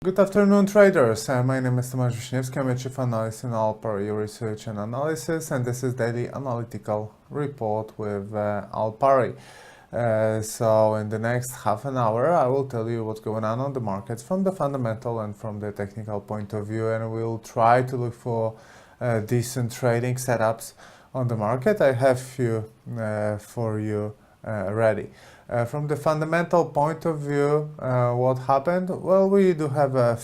Good afternoon, traders. My name is Tomasz Wiśniewski. I'm a Chief Analyst in Alpari Research and Analysis, and this is Daily Analytical Report with Alpari. So in the next half an hour, I will tell you what's going on the markets from the fundamental and from the technical point of view, and we'll try to look for decent trading setups on the market. I have few for you ready. From the fundamental point of view, what happened? Well, we do have a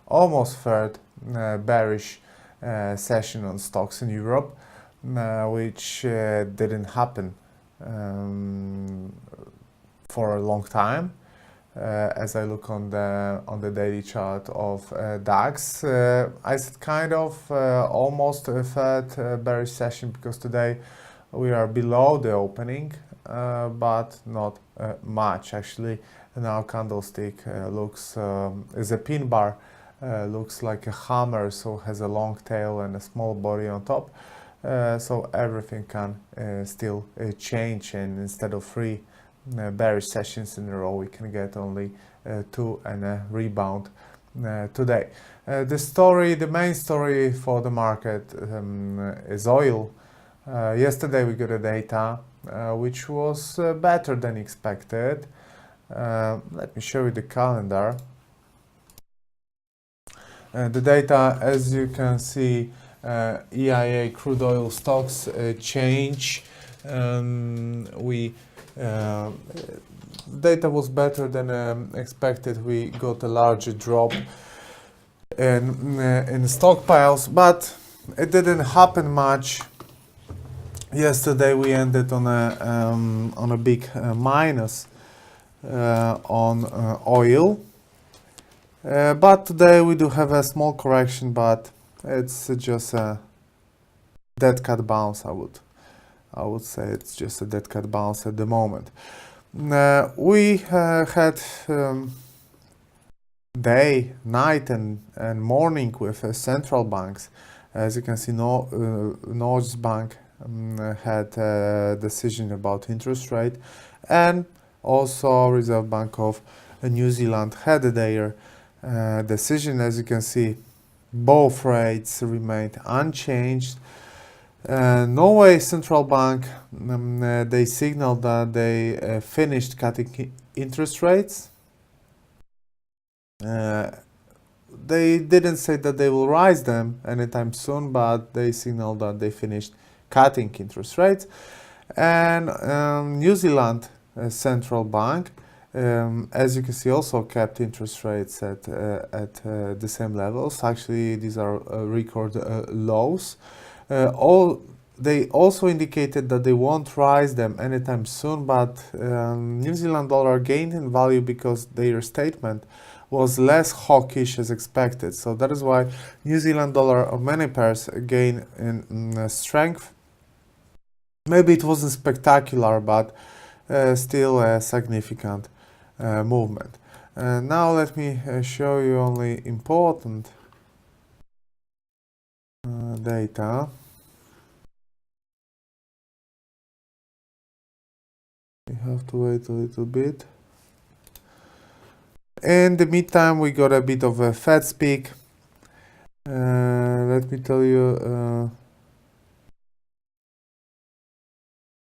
almost third bearish session on stocks in Europe, which didn't happen for a long time. As I look on the daily chart of DAX, I said kind of almost a third bearish session because today we are below the opening. But not much actually. Now candlestick looks is a pin bar, looks like a hammer, so has a long tail and a small body on top, so everything can still change, and instead of three bearish sessions in a row we can get only two and a rebound today. The main story for the market is oil. Yesterday we got a data which was better than expected. Let me show you the calendar. The data, as you can see, EIA crude oil stocks change. Data was better than expected. We got a larger drop in stockpiles, but it didn't happen much. Yesterday we ended on a big minus on oil, but today we do have a small correction, but it's just a dead cat bounce. I would say it's just a dead cat bounce at the moment. We had day, night, and morning with central banks. As you can see, Norges Bank had a decision about interest rate, and also Reserve Bank of New Zealand had their decision. As you can see, both rates remained unchanged. Norway Central Bank, they signaled that they finished cutting interest rates. They didn't say that they will rise them anytime soon, but they signaled that they finished cutting interest rates. And New Zealand Central Bank, as you can see, also kept interest rates at the same levels. Actually, these are record lows. They also indicated that they won't rise them anytime soon, but New Zealand dollar gained in value because their statement was less hawkish as expected. So that is why New Zealand dollar of many pairs gain in strength. Maybe it wasn't spectacular, but still a significant movement. Now let me show you only important data. We have to wait a little bit. In the meantime, we got a bit of a Fed speak. Let me tell you,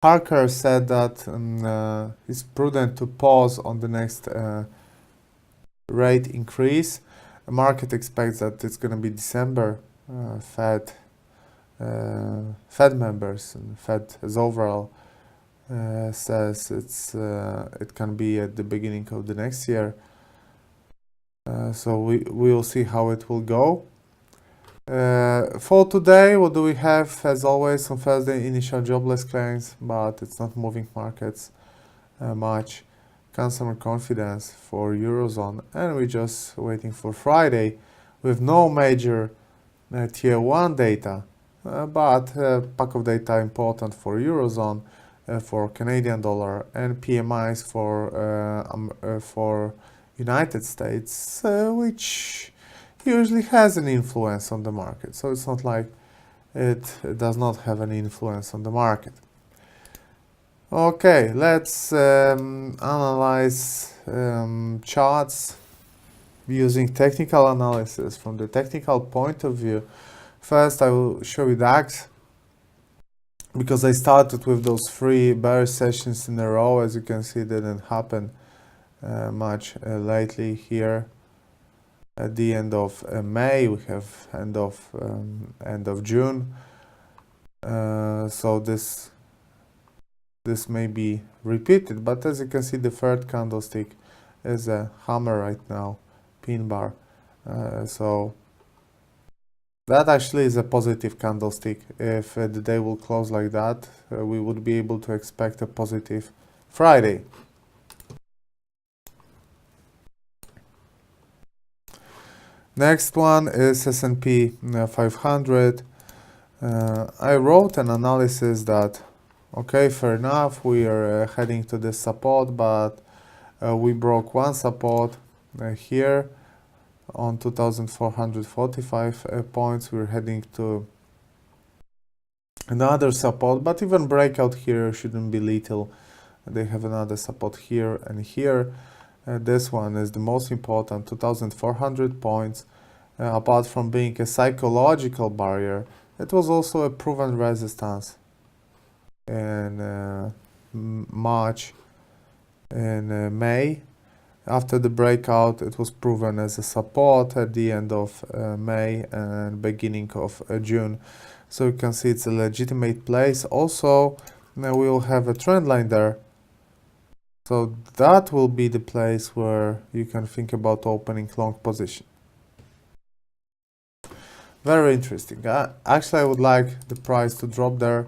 Harker said that it's prudent to pause on the next rate increase. The market expects that it's going to be December. Fed members and Fed as overall says it can be at the beginning of the next year. So we will see how it will go. For today, what do we have? As always, on Thursday, initial jobless claims, but it's not moving markets much. Consumer confidence for Eurozone, and we're just waiting for Friday with no major tier 1 data, but pack of data important for Eurozone, for Canadian dollar, and PMIs for United States, which usually has an influence on the market. So it's not like it does not have an influence on the market. Okay, let's analyze charts. using technical analysis. From the technical point of view, first I will show you DAX, because I started with those 3 bearish sessions in a row. As you can see, it didn't happen much lately here. At the end of May, we have end of June. So this may be repeated, but as you can see, the third candlestick is a hammer right now, pin bar. So that actually is a positive candlestick. If the day will close like that, we would be able to expect a positive Friday. Next one is S&P 500. I wrote an analysis that, okay, fair enough, we are heading to this support, but we broke one support here on 2,445 points. We're heading to another support, but even breakout here shouldn't be lethal. They have another support here and here. This one is the most important, 2,400 points. Apart from being a psychological barrier, it was also a proven resistance in March and May. After the breakout, it was proven as a support at the end of May and beginning of June. So you can see it's a legitimate place. Also, now we will have a trend line there. So that will be the place where you can think about opening long position. Very interesting. Actually, I would like the price to drop there,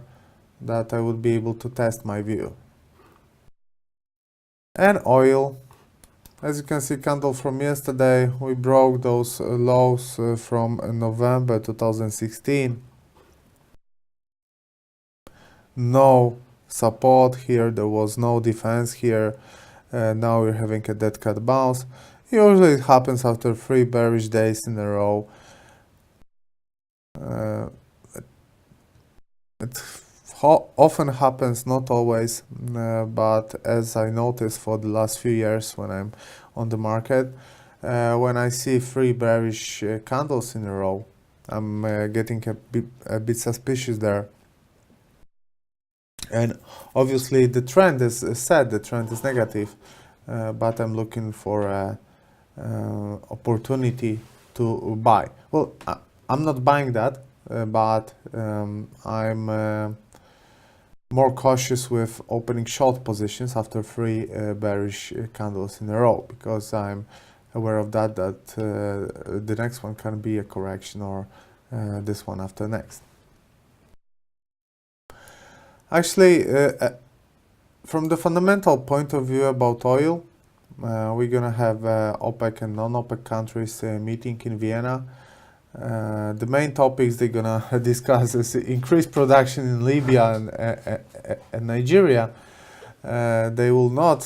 that I would be able to test my view. And oil. As you can see, candle from yesterday, we broke those lows from November 2016. No support here, there was no defense here. Now we're having a dead cat bounce. Usually it happens after 3 bearish days in a row. It often happens, not always, but as I noticed for the last few years when I'm on the market, when I see 3 bearish candles in a row, I'm getting a bit suspicious there. And obviously the trend is set, the trend is negative, but I'm looking for an opportunity to buy. Well, I'm not buying that, but I'm more cautious with opening short positions after 3 bearish candles in a row, because I'm aware of that the next one can be a correction, or this one after next. Actually, from the fundamental point of view about oil, we're gonna have OPEC and non-OPEC countries meeting in Vienna. The main topics they're gonna discuss is increased production in Libya and Nigeria. They will not,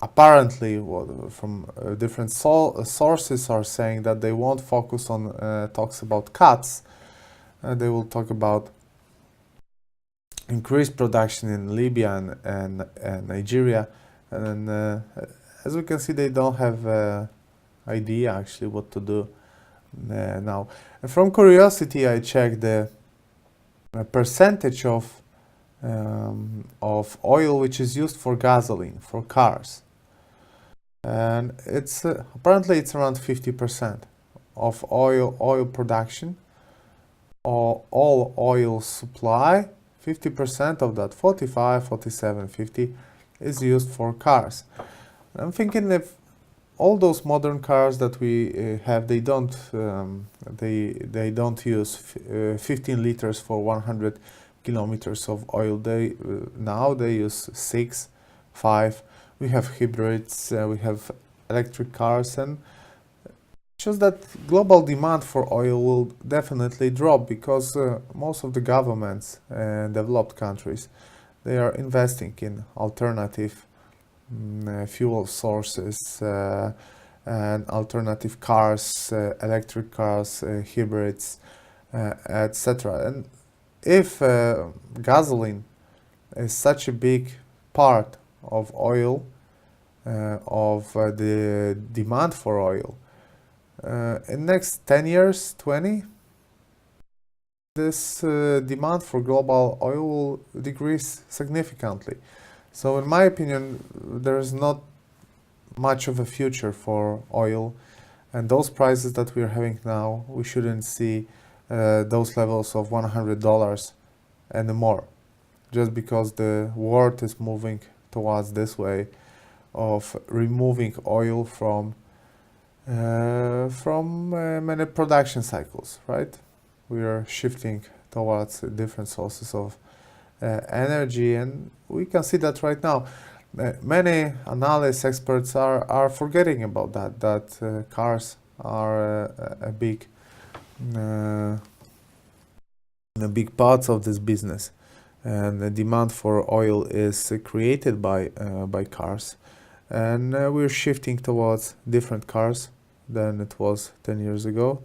apparently, from different sources are saying that they won't focus on talks about cuts. They will talk about increased production in Libya and Nigeria. And as we can see, they don't have idea actually what to do now. And from curiosity, I checked the percentage of oil which is used for gasoline for cars, and it's apparently it's around 50% of oil production, or all oil supply. 50% of that, 45, 47, 50, is used for cars. I'm thinking if all those modern cars that we have, they don't use 15 liters for 100 kilometers of oil. Now they use 6, 5. We have hybrids, we have electric cars, and shows that global demand for oil will definitely drop, because most of the governments and developed countries, they are investing in alternative fuel sources and alternative cars, electric cars, hybrids, etc. And if gasoline is such a big part of oil, of the demand for oil. In next 10 years, 20, this demand for global oil will decrease significantly. So in my opinion, there is not much of a future for oil, and those prices that we're having now, we shouldn't see those levels of $100 anymore, just because the world is moving towards this way of removing oil from many production cycles, right? We are shifting towards different sources of energy, and we can see that right now. Many analysts, experts are forgetting about that cars are uh, a big part of this business, and the demand for oil is created by cars, and we're shifting towards different cars than it was 10 years ago.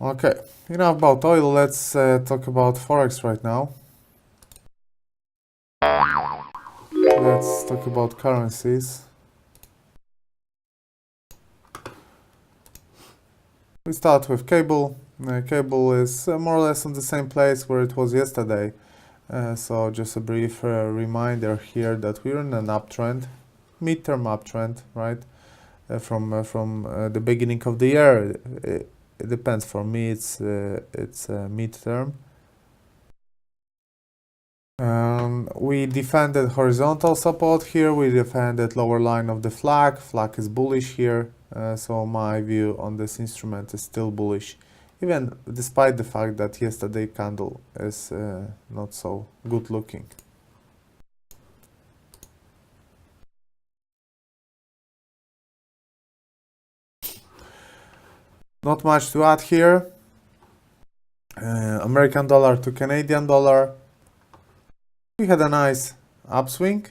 Okay, enough about oil. Let's talk about Forex right now. Let's talk about currencies. We start with cable. Cable is more or less on the same place where it was yesterday. So just a brief reminder here that we're in an uptrend, midterm uptrend, right? From the beginning of the year. It depends. For me, it's midterm. We defended horizontal support here. We defended lower line of the flag. Flag is bullish here. So my view on this instrument is still bullish, even despite the fact that yesterday candle is not so good looking. Not much to add here. American dollar to Canadian dollar. We had a nice upswing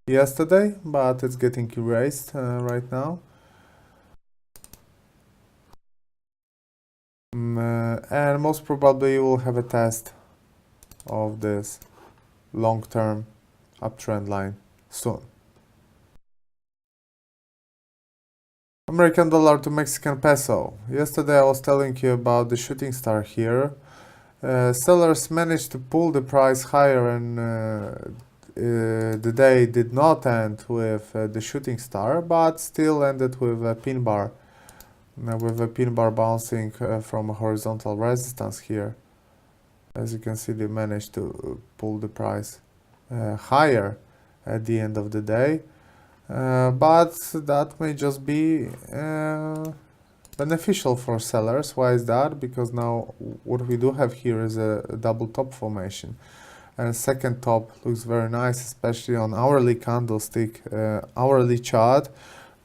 yesterday, but it's getting erased right now. And most probably we'll have a test of this long-term uptrend line soon. American dollar to Mexican peso. Yesterday I was telling you about the shooting star here. Sellers managed to pull the price higher, and the day did not end with the shooting star, but still ended with a pin bar. With a pin bar bouncing from a horizontal resistance here. As you can see, they managed to pull the price higher at the end of the day. But that may just be beneficial for sellers. Why is that? Because now what we do have here is a double top formation. And second top looks very nice, especially on hourly candlestick, hourly chart.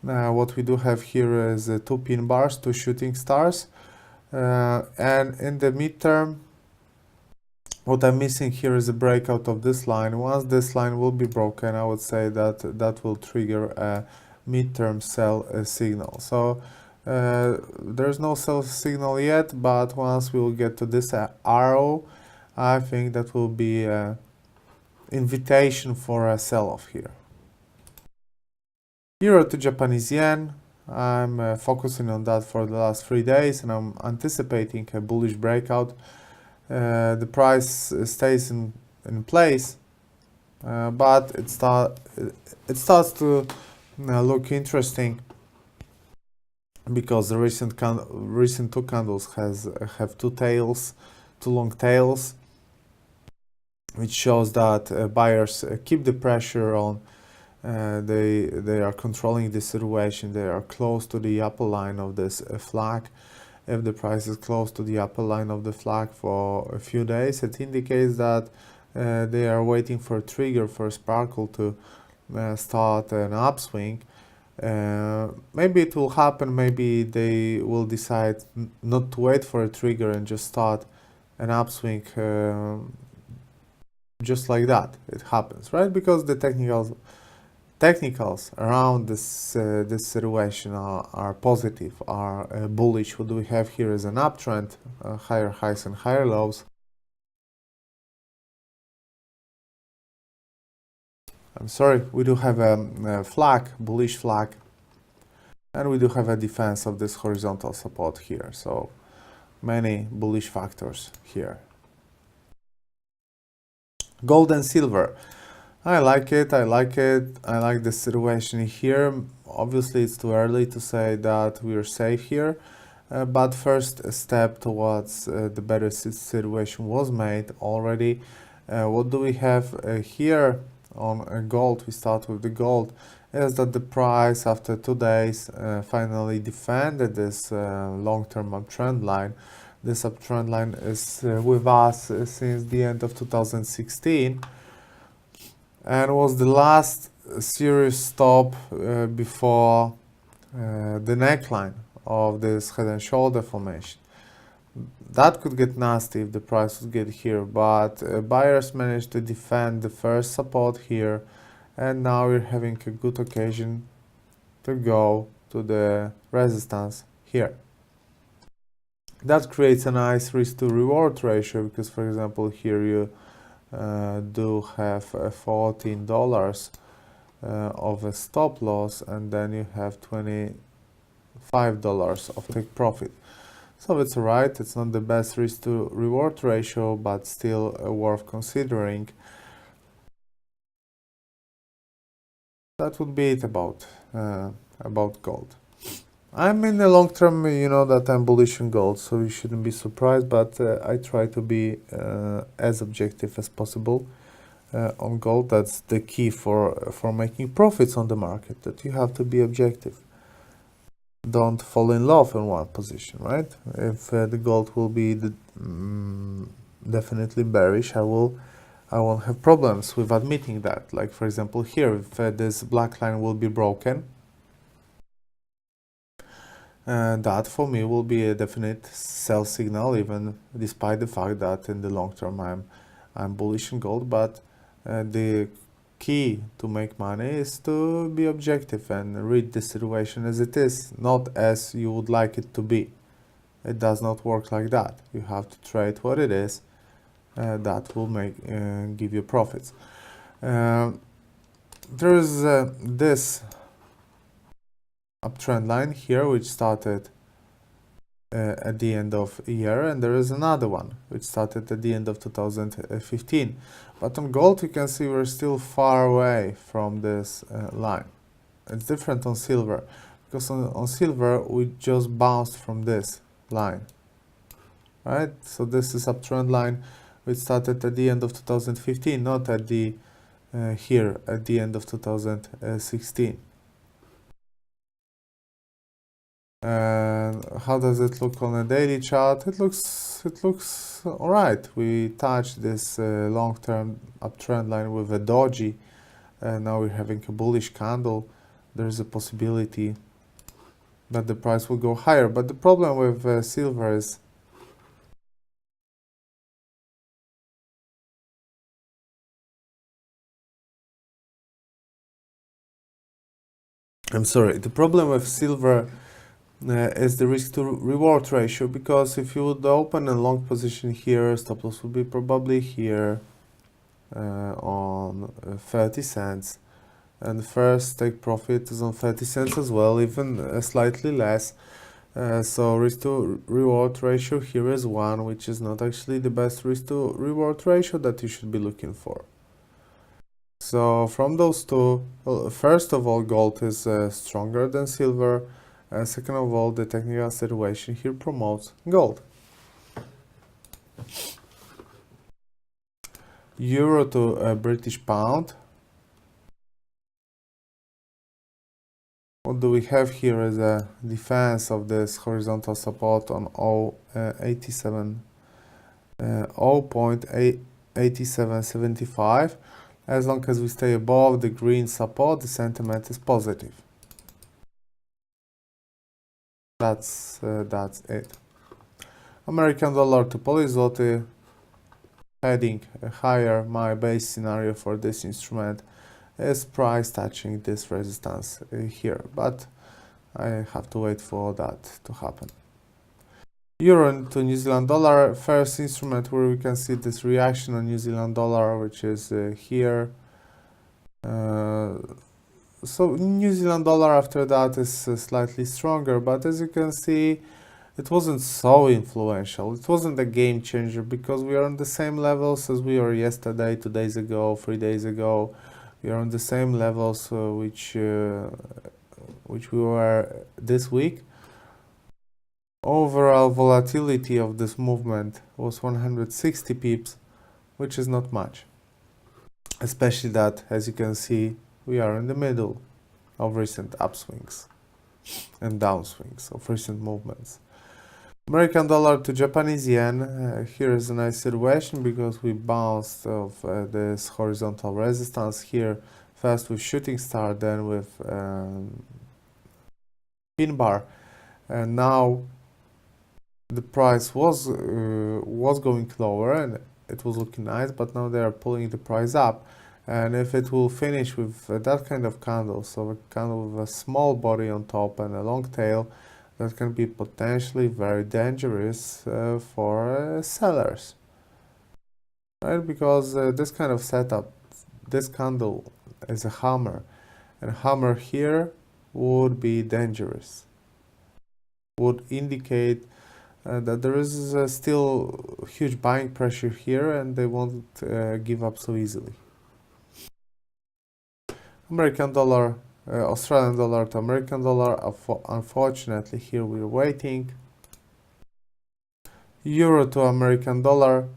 What we do have here is two pin bars, two shooting stars. And in the midterm, what I'm missing here is a breakout of this line. Once this line will be broken, I would say that that will trigger a midterm sell signal. So there's no sell signal yet, but once we will get to this arrow, I think that will be an invitation for a sell-off here. Euro to Japanese yen. I'm focusing on that for the last 3 days, and I'm anticipating a bullish breakout. The price stays in place, but it starts to look interesting, because the recent two candles have two long tails, which shows that buyers keep the pressure on. They are controlling the situation. They are close to the upper line of this flag. If the price is close to the upper line of the flag for a few days, it indicates that they are waiting for a trigger, for a sparkle to start an upswing. Maybe it will happen. Maybe they will decide not to wait for a trigger and just start an upswing just like that. It happens, right? Because the technicals around this this situation are positive, are bullish. What we have here is an uptrend, higher highs and higher lows. I'm sorry, we do have a flag, bullish flag, and we do have a defense of this horizontal support here. So many bullish factors here. Gold and silver. I like it, I like it, I like the situation here. Obviously it's too early to say that we are safe here, but first step towards the better situation was made already. What do we have here on gold? We start with the gold, is that the price after 2 days finally defended this long-term uptrend line. This uptrend line is with us since the end of 2016 and was the last serious stop before the neckline of this head and shoulder formation. That could get nasty if the price would get here, but buyers managed to defend the first support here, and now we're having a good occasion to go to the resistance here. That creates a nice risk to reward ratio because, for example, here you do have $14 of a stop loss, and then you have $25 of take profit. So it's alright, it's not the best risk to reward ratio, but still worth considering. That would be it about gold. I'm in the long term, you know that I'm bullish on gold, so you shouldn't be surprised, but I try to be as objective as possible on gold. That's the key for making profits on the market, that you have to be objective. Don't fall in love in one position, right? If the gold will be definitely bearish, I won't have problems with admitting that. Like, for example, here, if this black line will be broken, that for me will be a definite sell signal, even despite the fact that in the long term I'm bullish in gold. But the key to make money is to be objective and read the situation as it is, not as you would like it to be. It does not work like that. You have to trade what it is. That will give you profits. There's this uptrend line here which started at the end of the year, and there is another one which started at the end of 2015. But on gold you can see we're still far away from this line. It's different on silver, because on silver we just bounced from this line, right? So this is uptrend line which started at the end of 2015, not at the here at the end of 2016. And how does it look on a daily chart? It looks all right. We touched this long-term uptrend line with a doji, and now we're having a bullish candle. There's a possibility that the price will go higher, but the problem with silver is the problem with silver is the risk to reward ratio, because if you would open a long position here, stop loss would be probably here on 30 cents, and the first take profit is on 30 cents as well, even slightly less. So risk to reward ratio here is 1, which is not actually the best risk to reward ratio that you should be looking for. So from those two, well, first of all, gold is stronger than silver. Second of all, the technical situation here promotes gold. Euro to British pound. What do we have here is a defense of this horizontal support on 0.8775. As long as we stay above the green support, the sentiment is positive. That's it. American dollar to Polish zloty heading higher. My base scenario for this instrument is price touching this resistance here, but I have to wait for that to happen. Euro to New Zealand dollar, first instrument where we can see this reaction on New Zealand dollar, which is here. So New Zealand dollar after that is slightly stronger, but as you can see, it wasn't so influential. It wasn't a game changer because we are on the same levels as we were yesterday, 2 days ago, 3 days ago. We are on the same levels which we were this week. Overall volatility of this movement was 160 pips, which is not much. Especially that, as you can see, we are in the middle of recent upswings and downswings of recent movements. American dollar to Japanese yen. Here is a nice situation because we bounced off this horizontal resistance here, first with shooting star, then with pin bar, and now the price was going lower and it was looking nice, but now they are pulling the price up. And if it will finish with that kind of candle, so a candle with a small body on top and a long tail, that can be potentially very dangerous for sellers, right? Because this kind of setup, this candle is a hammer, and hammer here would be dangerous, would indicate that there is still huge buying pressure here and they won't give up so easily. American dollar, Australian dollar to American dollar. Unfortunately, here we're waiting. Euro to American dollar.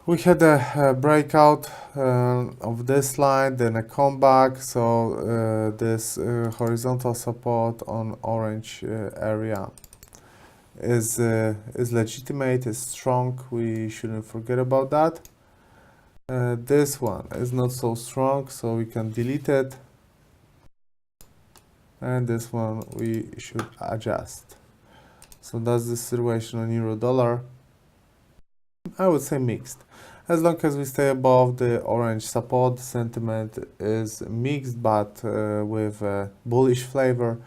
We had a breakout of this line, then a comeback. So this horizontal support on orange area is legitimate, is strong. We shouldn't forget about that. This one is not so strong, so we can delete it. And this one we should adjust. So that's the situation on euro dollar. I would say mixed. As long as we stay above the orange support, sentiment is mixed, but with a bullish flavor.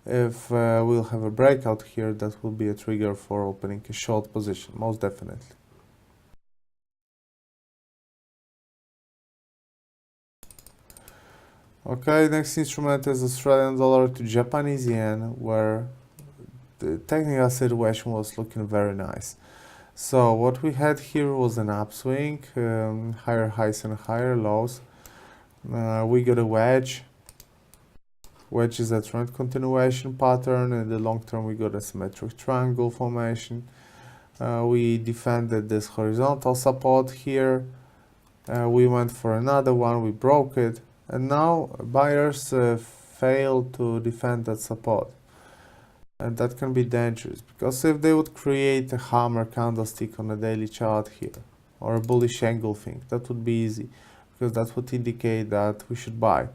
If we'll have a breakout here, that will be a trigger for opening a short position, most definitely. Okay, next instrument is Australian dollar to Japanese yen, where the technical situation was looking very nice. So what we had here was an upswing, higher highs and higher lows. We got a wedge. Wedge is a trend continuation pattern. In the long term, we got a symmetric triangle formation. We defended this horizontal support here. We went for another one, we broke it. And now buyers failed to defend that support. And that can be dangerous, because if they would create a hammer candlestick on a daily chart here, or a bullish engulfing, that would be easy, because that would indicate that we should buy.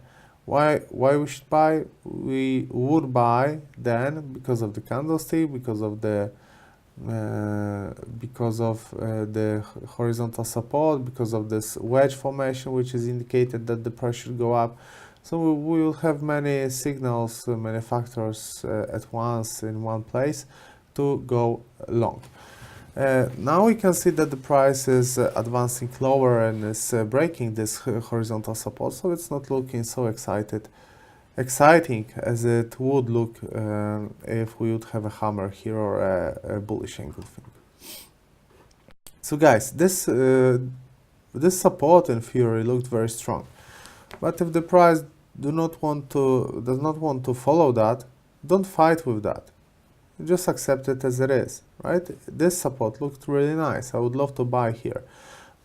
Why we should buy? We would buy then because of the candlestick, because of the horizontal support, because of this wedge formation, which is indicated that the price should go up. So we will have many signals, many factors at once in one place to go long. Now we can see that the price is advancing lower and is breaking this horizontal support, so it's not looking so exciting as it would look if we would have a hammer here or a bullish engulfing. So guys, this support in theory looked very strong, but if the price does not want to follow that, don't fight with that. Just accept it as it is, right? This support looked really nice. I would love to buy here,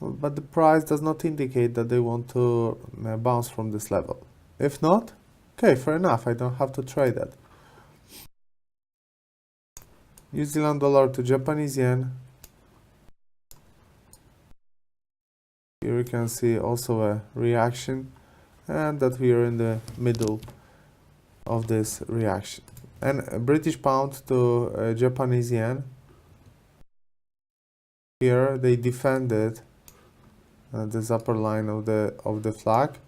but the price does not indicate that they want to bounce from this level. If not, okay, fair enough. I don't have to trade that. New Zealand dollar to Japanese yen. Here you can see also a reaction, and that we are in the middle of this reaction. And British pound to Japanese yen. Here they defended this upper line of the flag,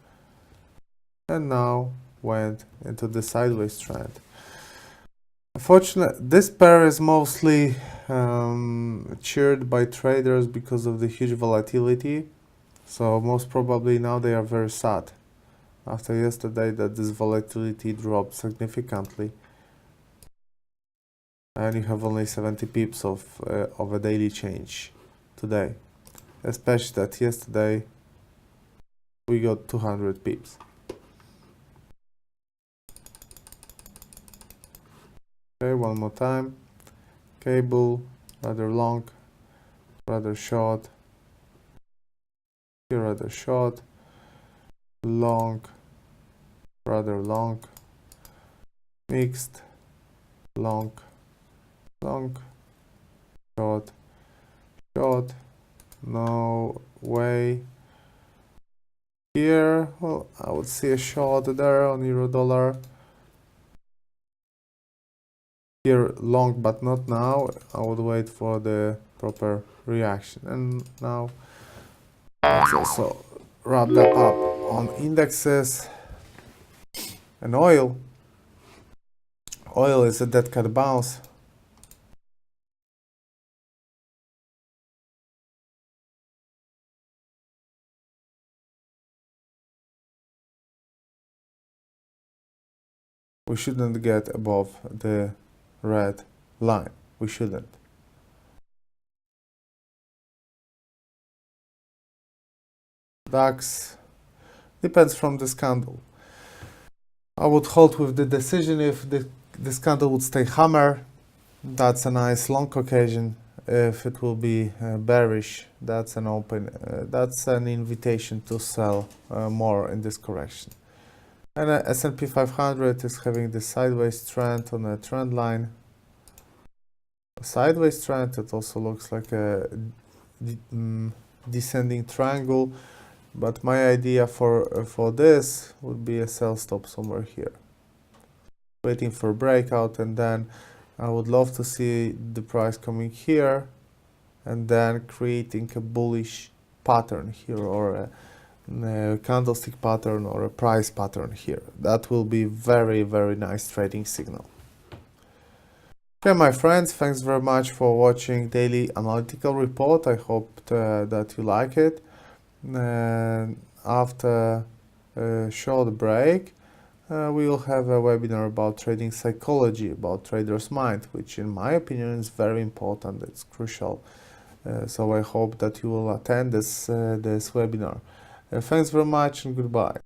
and now went into the sideways trend. Unfortunately, this pair is mostly cheered by traders because of the huge volatility. So most probably now they are very sad after yesterday that this volatility dropped significantly, and you have only 70 pips of a daily change today, especially that yesterday we got 200 pips. Okay, one more time. Cable, rather long, rather short, here rather short, long, rather long, mixed, long, long, short, short, no way. Here, well, I would see a short there on euro dollar. Here long, but not now. I would wait for the proper reaction. And now let's also wrap that up on indexes and oil. Oil is a dead cat bounce. We shouldn't get above the red line. We shouldn't. DAX depends from this candle. I would hold with the decision if this candle would stay hammer. That's a nice long occasion. If it will be bearish, that's an open. That's an invitation to sell more in this correction. And S&P 500 is having this sideways trend on a trend line. A sideways trend. It also looks like a descending triangle. But my idea for this would be a sell stop somewhere here, waiting for breakout, and then I would love to see the price coming here and then creating a bullish pattern here, or a candlestick pattern, or a price pattern here. That will be very, very nice trading signal. Okay, my friends, thanks very much for watching daily analytical report. I hope that you like it. After a short break, we will have a webinar about trading psychology, about trader's mind, which in my opinion is very important. It's crucial. So I hope that you will attend this webinar. Thanks very much and goodbye.